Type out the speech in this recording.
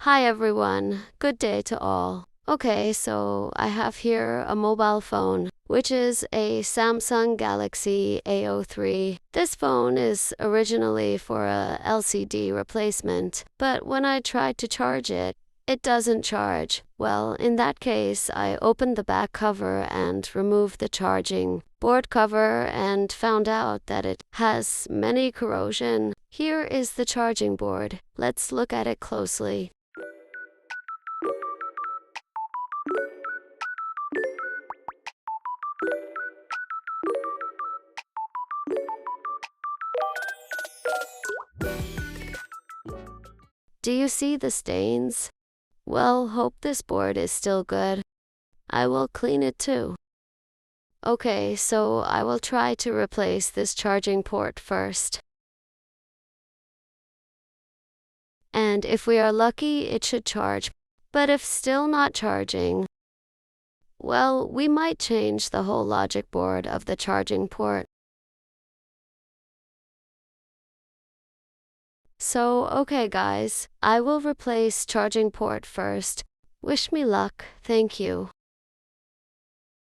Hi everyone, good day to all. Okay, so I have here a mobile phone, which is a Samsung Galaxy A03. This phone is originally for a LCD replacement, but when I tried to charge it, it doesn't charge. Well, in that case, I opened the back cover and removed the charging board cover and found out that it has many corrosion. Here is the charging board. Let's look at it closely. Do you see the stains? Well, hope this board is still good. I will clean it too. Okay, so I will try to replace this charging port first. And if we are lucky, it should charge. But if still not charging, well, we might change the whole logic board of the charging port. So, okay guys, I will replace charging port first. Wish me luck, thank you.